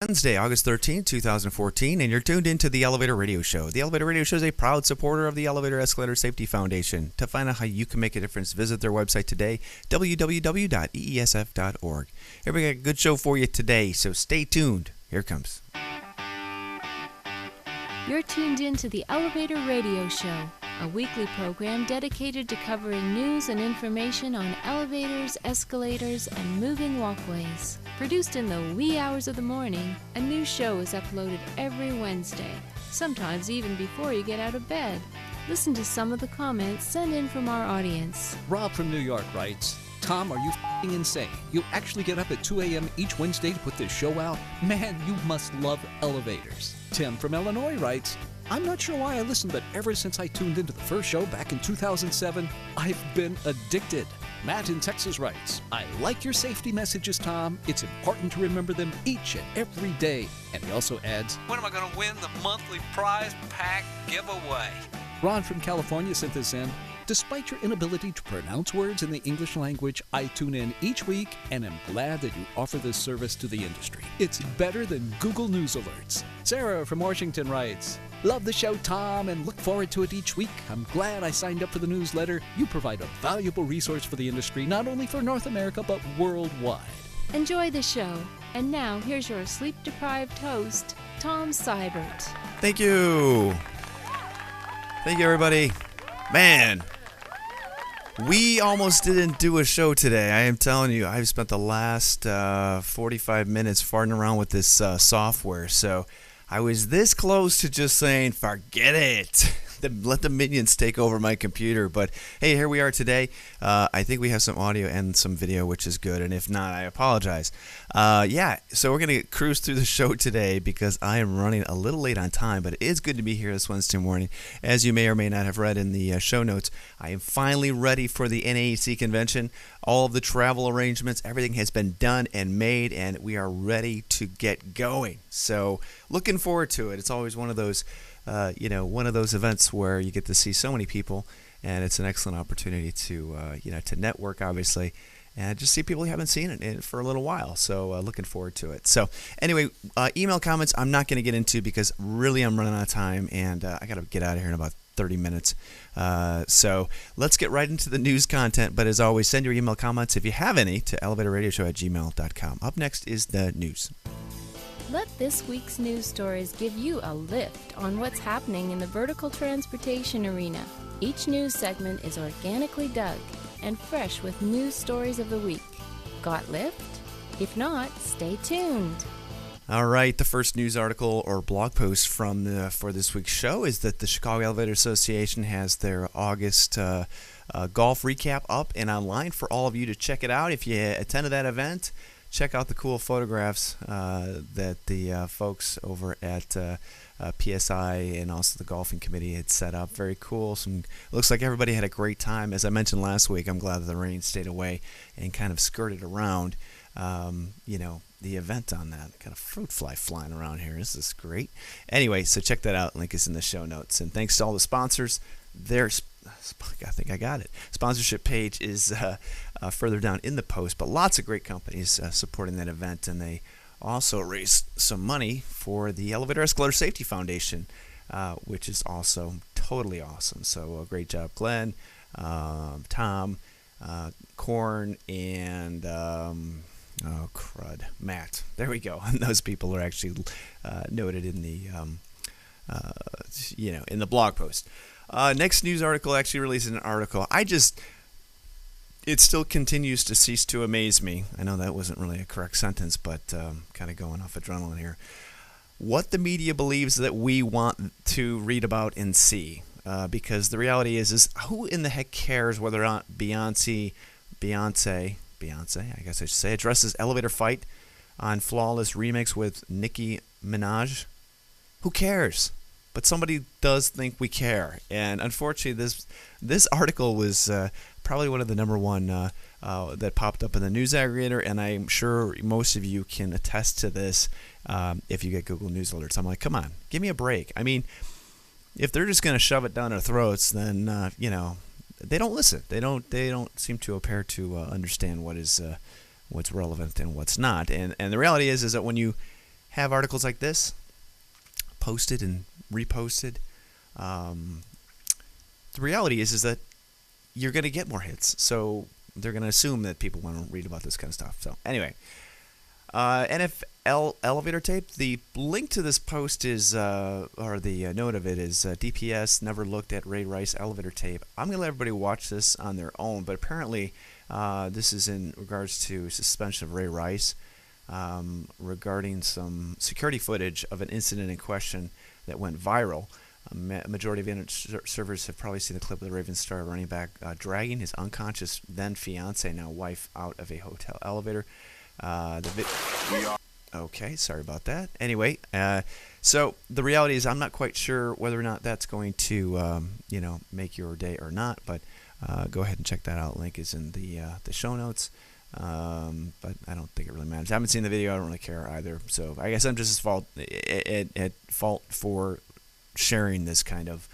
Wednesday, August 13th, 2014, and you're tuned into the Elevator Radio Show. The Elevator Radio Show is a proud supporter of the Elevator Escalator Safety Foundation. To find out how you can make a difference, visit their website today, www.eesf.org. Here we got a good show for you today, so stay tuned. Here it comes. You're tuned in to the Elevator Radio Show, a weekly program dedicated to covering news and information on elevators, escalators, and moving walkways. Produced in the wee hours of the morning, a new show is uploaded every Wednesday, sometimes even before you get out of bed. Listen to some of the comments sent in from our audience. Rob from New York writes, Tom, are you f***ing insane? You actually get up at 2 a.m. each Wednesday to put this show out? Man, you must love elevators. Tim from Illinois writes, I'm not sure why I listened, but ever since I tuned into the first show back in 2007, I've been addicted. Matt in Texas writes, I like your safety messages, Tom. It's important to remember them each and every day. And he also adds, when am I going to win the monthly prize pack giveaway? Ron from California sent this in. Despite your inability to pronounce words in the English language, I tune in each week and am glad that you offer this service to the industry. It's better than Google News alerts. Sarah from Washington writes, love the show, Tom, and look forward to it each week. I'm glad I signed up for the newsletter. You provide a valuable resource for the industry, not only for North America, but worldwide. Enjoy the show. And now, here's your sleep-deprived host, Tom Seibert. Thank you. Thank you, everybody. Man, we almost didn't do a show today. I am telling you, I've spent the last 45 minutes farting around with this software, so I was this close to just saying, forget it. Let the minions take over my computer. But hey, here we are today. I think we have some audio and some video, which is good. And if not, I apologize. So we're going to cruise through the show today because I am running a little late on time. But it is good to be here this Wednesday morning. As you may or may not have read in the show notes, I am finally ready for the NAEC convention. All of the travel arrangements, everything has been done and made, and we are ready to get going. So looking forward to it. It's always one of those one of those events where you get to see so many people, and it's an excellent opportunity to to network, obviously, and just see people you haven't seen it for a little while. So looking forward to it. So anyway, email comments I'm not going to get into because really I'm running out of time, and I got to get out of here in about 30 minutes. So let's get right into the news content. But as always, send your email comments, if you have any, to elevatorradioshow@gmail.com. Up next is the news. Let this week's news stories give you a lift on what's happening in the vertical transportation arena. Each news segment is organically dug and fresh with news stories of the week. Got lift? If not, stay tuned. All right, the first news article or blog post for this week's show is that the Chicago Elevator Association has their August golf recap up and online for all of you to check it out. If you attended that event, check out the cool photographs that the folks over at PSI and also the golfing committee had set up. Very cool. Looks like everybody had a great time. As I mentioned last week, I'm glad that the rain stayed away and kind of skirted around, the event on that. Got a fruit fly flying around here. This is great. Anyway, so check that out. Link is in the show notes. And thanks to all the sponsors. I think I got it. Sponsorship page is further down in the post, but lots of great companies supporting that event, and they also raised some money for the Elevator Escalator Safety Foundation, which is also totally awesome. So great job, Glenn, Tom, Korn, and Matt. There we go. And those people are actually noted in the in the blog post. Next news article actually released an article. It still continues to cease to amaze me. I know that wasn't really a correct sentence, but kind of going off adrenaline here. What the media believes that we want to read about and see. Because the reality is who in the heck cares whether or not Beyonce, I guess I should say, addresses elevator fight on Flawless remix with Nicki Minaj? Who cares? But somebody does think we care, and unfortunately, this article was probably one of the number one that popped up in the news aggregator, and I'm sure most of you can attest to this if you get Google News alerts. I'm like, come on, give me a break. I mean, if they're just going to shove it down our throats, then they don't listen. They don't seem to appear to understand what's relevant and what's not. And the reality is that when you have articles like this posted and reposted, the reality is that you're going to get more hits. So they're going to assume that people want to read about this kind of stuff. So anyway, NFL elevator tape. The link to this post is, or the note of it is, DPS never looked at Ray Rice elevator tape. I'm going to let everybody watch this on their own, but apparently this is in regards to suspension of Ray Rice, regarding some security footage of an incident in question that went viral. A majority of internet servers have probably seen the clip of the Ravens star running back dragging his unconscious then fiance, now wife, out of a hotel elevator. Okay, sorry about that. Anyway, so the reality is I'm not quite sure whether or not that's going to, make your day or not, but go ahead and check that out. Link is in the show notes. But I don't think it really matters. I haven't seen the video. I don't really care either. So I guess I'm just at fault for sharing this kind of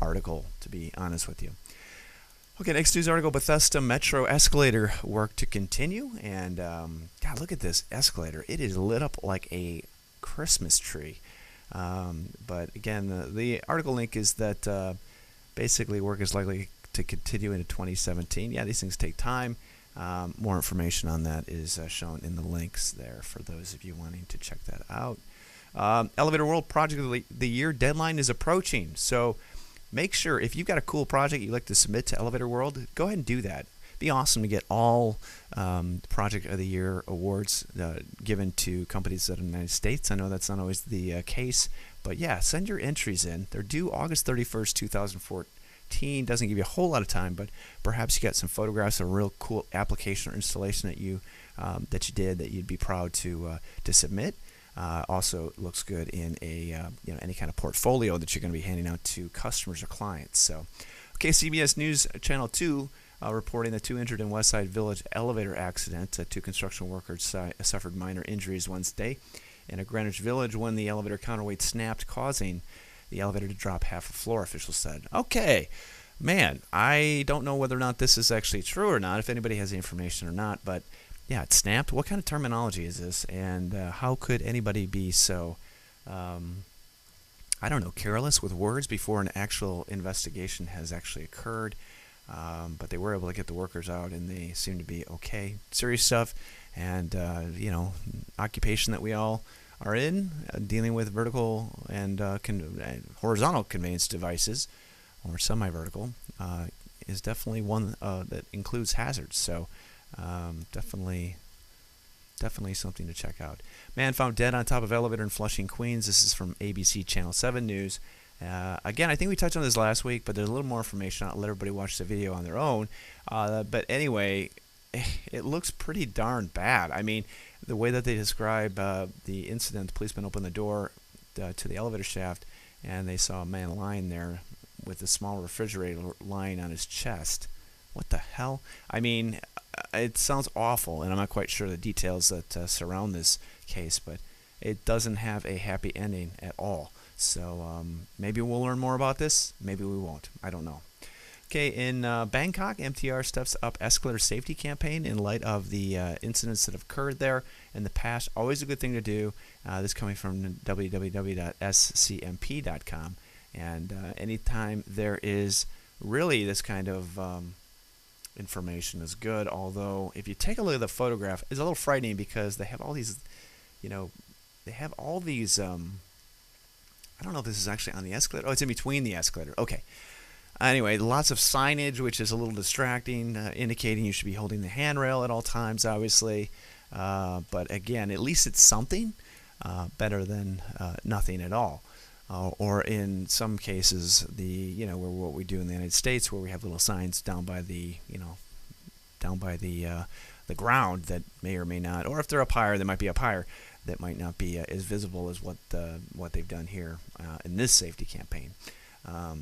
article, to be honest with you. Okay, next news article: Bethesda Metro escalator work to continue. And God, look at this escalator. It is lit up like a Christmas tree. But again, the article link is that basically work is likely to continue into 2017. Yeah, these things take time. More information on that is shown in the links there for those of you wanting to check that out. Elevator World Project of the Year deadline is approaching, so make sure if you've got a cool project you'd like to submit to Elevator World, go ahead and do that. It'd be awesome to get all Project of the Year awards given to companies that are in the United States. I know that's not always the case, but yeah, send your entries in. They're due August 31st, 2014. Doesn't give you a whole lot of time, but perhaps you got some photographs of a real cool application or installation that you did that you'd be proud to submit. Also looks good in a any kind of portfolio that you're going to be handing out to customers or clients. So, okay, CBS News Channel 2 reporting the 2 injured in Westside Village elevator accident. 2 construction workers suffered minor injuries Wednesday in a Greenwich Village when the elevator counterweight snapped, causing the elevator to drop half a floor, officials said. Okay, man, I don't know whether or not this is actually true or not, if anybody has the information or not, but yeah, it snapped. What kind of terminology is this, and how could anybody be so, I don't know, careless with words before an actual investigation has actually occurred? But they were able to get the workers out, and they seem to be okay. Serious stuff, and, occupation that we all are in, dealing with vertical and horizontal conveyance devices, or semi-vertical, is definitely one that includes hazards. So definitely something to check out. Man found dead on top of elevator in Flushing, Queens. This is from ABC Channel 7 News. Again, I think we touched on this last week, but there's a little more information. I'll let everybody watch the video on their own. But anyway, it looks pretty darn bad. I mean, the way that they describe the incident, the policeman opened the door to the elevator shaft, and they saw a man lying there with a small refrigerator lying on his chest. What the hell? I mean, it sounds awful, and I'm not quite sure the details that surround this case, but it doesn't have a happy ending at all. So maybe we'll learn more about this. Maybe we won't. I don't know. Okay, in Bangkok, MTR steps up escalator safety campaign in light of the incidents that have occurred there in the past. Always a good thing to do. This coming from www.scmp.com. And anytime there is really this kind of information is good. Although if you take a look at the photograph, it's a little frightening because they have all these, I don't know if this is actually on the escalator. Oh, it's in between the escalator. Okay. Anyway, lots of signage, which is a little distracting, indicating you should be holding the handrail at all times, obviously. But again, at least it's something better than nothing at all. Or in some cases, where what we do in the United States, where we have little signs down by the ground that may or may not, or if they're up higher, they might be up higher, that might not be as visible as what they've done here in this safety campaign.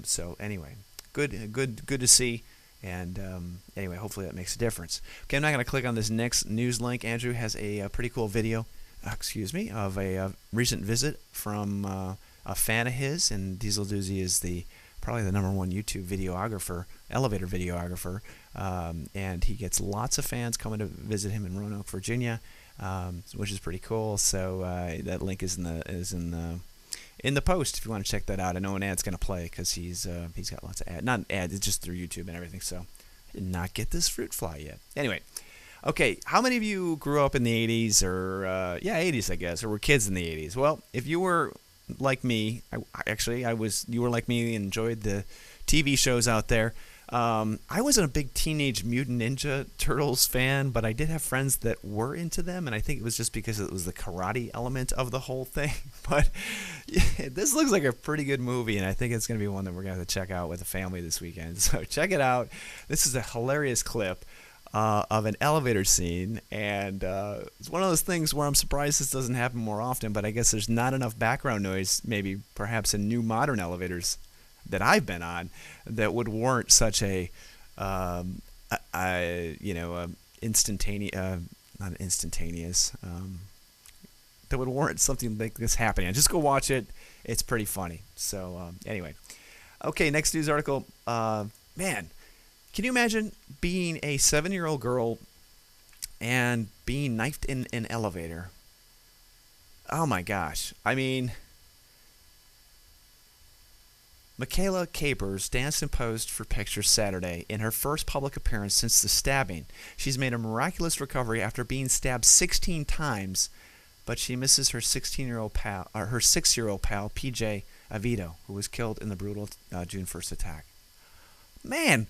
So anyway, good to see, and anyway, hopefully that makes a difference. Okay, I'm not going to click on this next news link. Andrew has a pretty cool video, of a recent visit from a fan of his, and Diesel Doozy is probably the #1 YouTube videographer, elevator videographer, and he gets lots of fans coming to visit him in Roanoke, Virginia. which is pretty cool. So that link is in the post if you want to check that out. I know an ad's going to play because he's got lots of ads. Not ads, it's just through YouTube and everything. So I did not get this fruit fly yet. Anyway, okay, how many of you grew up in the 80s or, 80s, I guess, or were kids in the 80s? Well, if you were like me, you were like me and enjoyed the TV shows out there. I wasn't a big Teenage Mutant Ninja Turtles fan, but I did have friends that were into them, and I think it was just because it was the karate element of the whole thing. But yeah, this looks like a pretty good movie, and I think it's going to be one that we're going to have to check out with the family this weekend. So check it out. This is a hilarious clip of an elevator scene, and it's one of those things where I'm surprised this doesn't happen more often, but I guess there's not enough background noise, maybe perhaps in new modern elevators that I've been on, that would warrant such a instantaneous, not instantaneous, that would warrant something like this happening. Just go watch it. It's pretty funny. So anyway, okay, next news article. Man, can you imagine being a 7-year-old girl and being knifed in an elevator? Oh my gosh. I mean, Michaela Capers danced and posed for pictures Saturday in her first public appearance since the stabbing. She's made a miraculous recovery after being stabbed 16 times, but she misses her 6-year-old pal, PJ Avito, who was killed in the brutal June 1st attack. Man,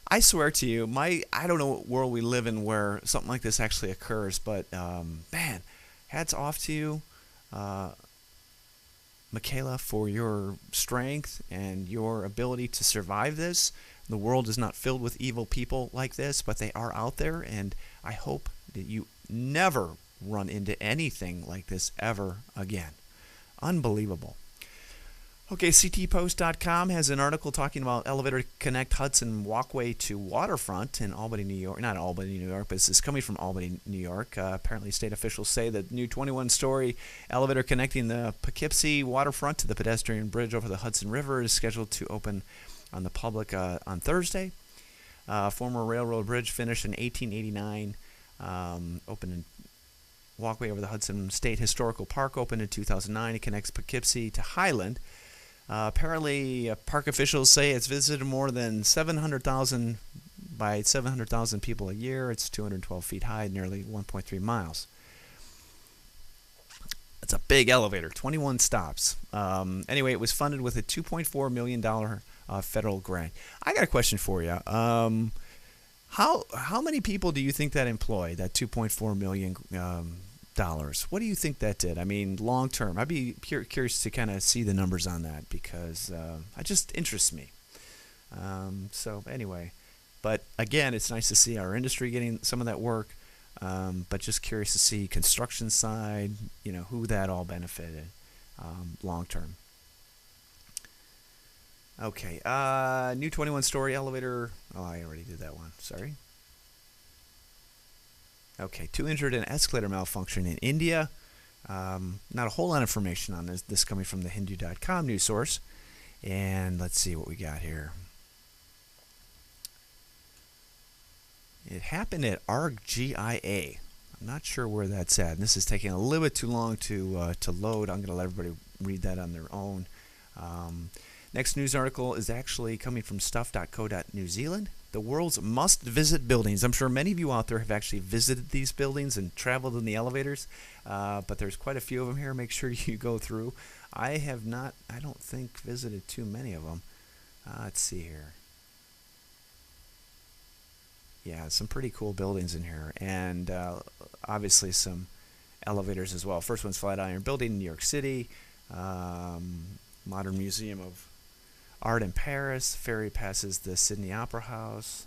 I swear to you, I don't know what world we live in where something like this actually occurs, but man, hats off to you, Michaela, for your strength and your ability to survive this. The world is not filled with evil people like this, but they are out there, and I hope that you never run into anything like this ever again. Unbelievable. Okay, ctpost.com has an article talking about Elevator Connect Hudson Walkway to Waterfront in Albany, New York. Not Albany, New York, but this is coming from Albany, New York. Apparently, state officials say the new 21-story elevator connecting the Poughkeepsie waterfront to the pedestrian bridge over the Hudson River is scheduled to open on the public on Thursday. Former railroad bridge finished in 1889. Opened in walkway over the Hudson State Historical Park opened in 2009. It connects Poughkeepsie to Highland. Apparently, park officials say it's visited more than 700,000 by 700,000 people a year. It's 212 feet high, nearly 1.3 miles. It's a big elevator, 21 stops. Anyway, it was funded with a $2.4 million federal grant. I got a question for you. How many people do you think that employed, that $2.4 million what do you think that did? I mean, long term. I'd be curious to kind of see the numbers on that because it just interests me. So anyway, but again, it's nice to see our industry getting some of that work. But just curious to see construction side, who that all benefited long term. Okay, new 21-story elevator. Oh, I already did that one. Sorry. Okay, 2 injured in escalator malfunction in India. Not a whole lot of information on this. This coming from the Hindu.com news source. And let's see what we got here. It happened at ArcGIA. I'm not sure where that's at. And this is taking a little bit too long to load. I'm going to let everybody read that on their own. Next news article is actually coming from stuff.co.New Zealand. The world's must-visit buildings. I'm sure many of you out there have actually visited these buildings and traveled in the elevators, but there's quite a few of them here. Make sure you go through. I have not, I don't think, visited too many of them. Let's see here. Yeah, some pretty cool buildings in here, and obviously some elevators as well. First one's Flatiron Building in New York City, Modern Museum of Art in Paris, ferry passes the Sydney Opera House,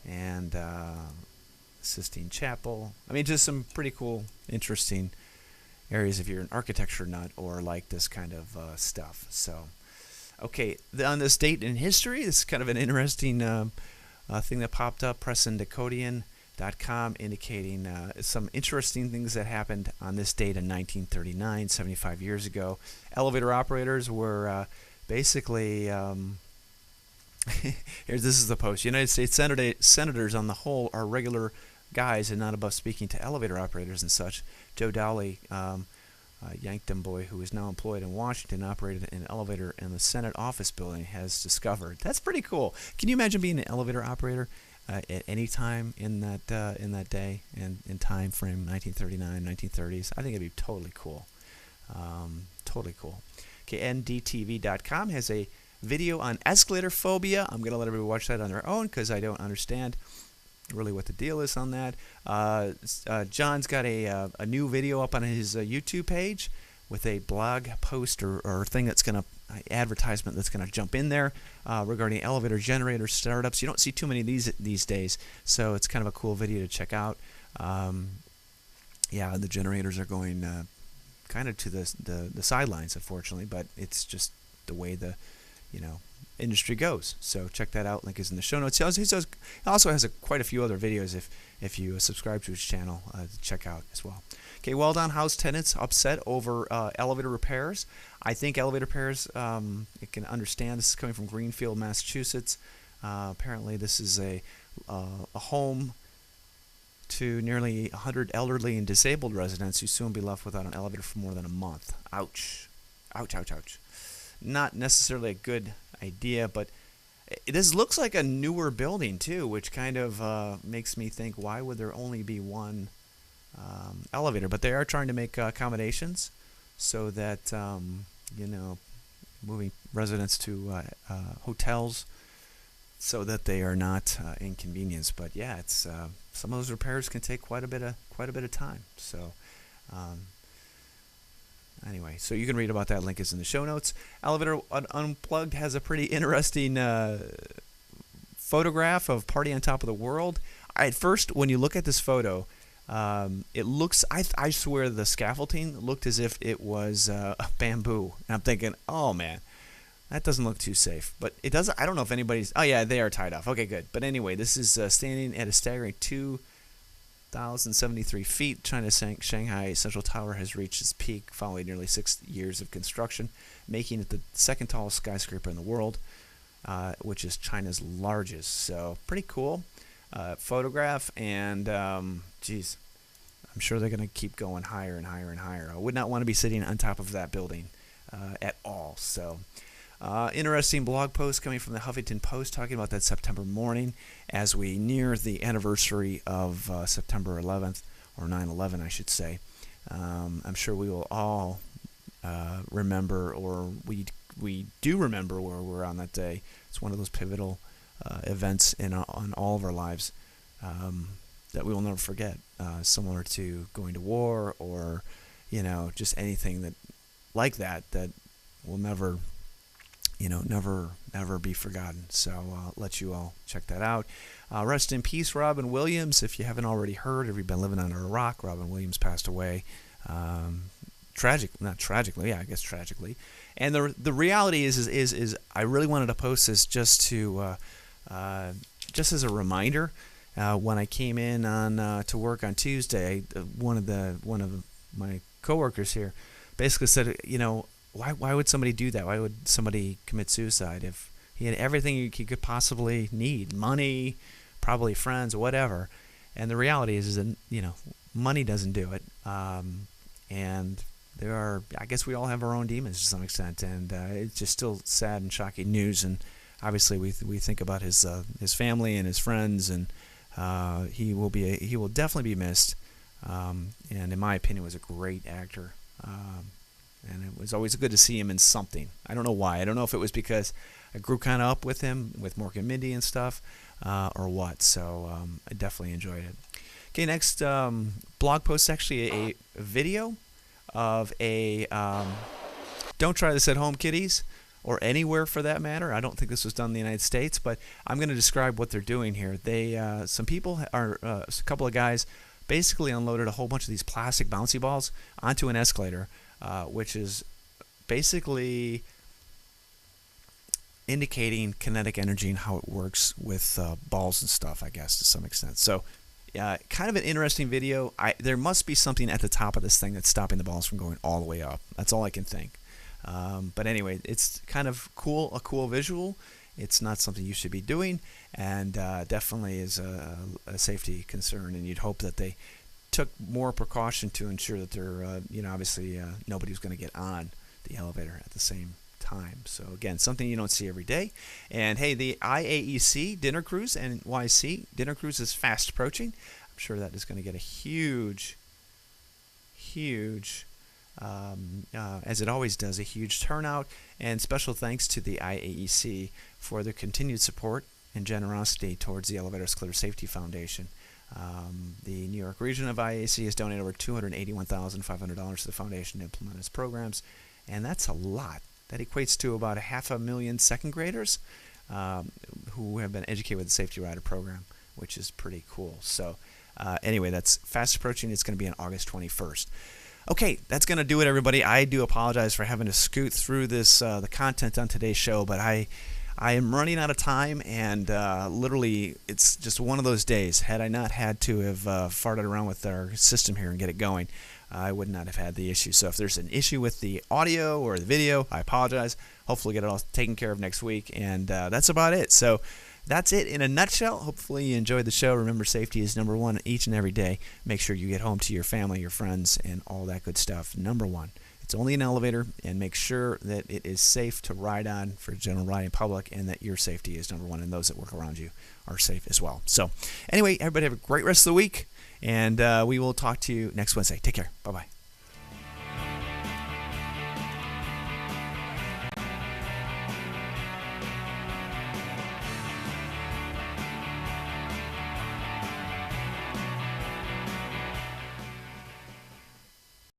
and Sistine Chapel. I mean, just some pretty cool, interesting areas if you're an architecture nut or like this kind of stuff. So, okay, on this date in history, this is kind of an interesting thing that popped up. PrestonDecodian.com indicating some interesting things that happened on this date in 1939, 75 years ago. Elevator operators were basically, this is the post. United States senators on the whole are regular guys and not above speaking to elevator operators and such. Joe Dowley, a Yankton boy who is now employed in Washington, operated an elevator in the Senate office building, has discovered. That's pretty cool. Can you imagine being an elevator operator at any time in that day and in time frame, 1939, 1930s? I think it'd be totally cool. Totally cool. Okay, NDTV.com has a video on escalator phobia. I'm going to let everybody watch that on their own because I don't understand really what the deal is on that. John's got a new video up on his YouTube page with a blog post or thing that's going to, advertisement that's going to jump in there regarding elevator generator startups. You don't see too many of these days, so it's kind of a cool video to check out. Yeah, the generators are going kind of to the sidelines, unfortunately, but it's just the way the industry goes. So check that out. Link is in the show notes. He also has quite a few other videos if you subscribe to his channel to check out as well. Okay, well-done house tenants upset over elevator repairs. I think elevator repairs, it can understand. This is coming from Greenfield, Massachusetts. Apparently this is a home to nearly 100 elderly and disabled residents who soon be left without an elevator for more than a month. Ouch. Ouch, ouch, ouch. Not necessarily a good idea, but this looks like a newer building too, which kind of makes me think, why would there only be one elevator? But they are trying to make accommodations so that moving residents to hotels so that they are not inconvenienced. But yeah, it's some of those repairs can take quite a bit of time. So anyway, so you can read about that. Link is in the show notes. Elevator Unplugged has a pretty interesting photograph of Party on Top of the World. At first, when you look at this photo, it looks, I swear the scaffolding looked as if it was bamboo. And I'm thinking, oh man, that doesn't look too safe. But it doesn't, I don't know if anybody's, oh yeah, they are tied off. Okay, good. But anyway, this is standing at a staggering 2,073 feet. China's Shanghai Central Tower has reached its peak following nearly 6 years of construction, making it the second tallest skyscraper in the world, which is China's largest. So pretty cool photograph, and geez, I'm sure they're going to keep going higher and higher and higher. I would not want to be sitting on top of that building at all. So interesting blog post coming from the Huffington Post talking about that September morning as we near the anniversary of September 11th, or 9/11 I should say. I'm sure we will all remember, or we do remember where we're on that day. It's one of those pivotal events on all of our lives that we will never forget, similar to going to war or just anything that like that will never be forgotten. So I'll let you all check that out. Rest in peace, Robin Williams. If you haven't already heard, if you've been living under a rock, Robin Williams passed away. Not tragically, yeah, I guess tragically. And the reality is I really wanted to post this just to just as a reminder. When I came in on to work on Tuesday, one of my coworkers here basically said, why would somebody do that? Why would somebody commit suicide if he had everything he could possibly need? Money, probably friends, whatever. And the reality is that, money doesn't do it. And I guess we all have our own demons to some extent. And it's just still sad and shocking news. And obviously we think about his family and his friends, and he will definitely be missed. And in my opinion, was a great actor. And it was always good to see him in something. I don't know why. I don't know if it was because I grew kind of up with him, with Mork and Mindy and stuff, or what. So I definitely enjoyed it. Okay, next blog post is actually a video of a don't try this at home, kiddies, or anywhere for that matter. I don't think this was done in the United States, but I'm going to describe what they're doing here. Some people are a couple of guys basically unloaded a whole bunch of these plastic bouncy balls onto an escalator. Which is basically indicating kinetic energy and how it works with balls and stuff, I guess, to some extent. So kind of an interesting video. There must be something at the top of this thing that's stopping the balls from going all the way up. That's all I can think. But anyway, it's kind of cool, a cool visual. it's not something you should be doing, and definitely is a safety concern. And you'd hope that they took more precaution to ensure that they're, obviously nobody's going to get on the elevator at the same time. So again, something you don't see every day. And hey, the IAEC Dinner Cruise, NYC Dinner Cruise, is fast approaching. I'm sure that is going to get a huge, as it always does, a huge turnout. And special thanks to the IAEC for their continued support and generosity towards the Elevator Escalator Safety Foundation. The New York region of IAC has donated over $281,500 to the foundation to implement its programs, and that's a lot. That equates to about 500,000 second graders who have been educated with the Safety Rider program, which is pretty cool. So anyway, that's fast approaching. It's going to be on August 21st. Okay, that's going to do it, everybody. I do apologize for having to scoot through this the content on today's show, but I am running out of time, and literally it's just one of those days. Had I not had to have farted around with our system here and get it going, I would not have had the issue. So if there's an issue with the audio or the video, I apologize. Hopefully get it all taken care of next week, and that's about it. So that's it in a nutshell. Hopefully you enjoyed the show. Remember, safety is number one each and every day. Make sure you get home to your family, your friends, and all that good stuff. Number one. It's only an elevator, and make sure that it is safe to ride on for general riding public, and that your safety is number one, and those that work around you are safe as well. So anyway, everybody have a great rest of the week, and we will talk to you next Wednesday. Take care. Bye-bye.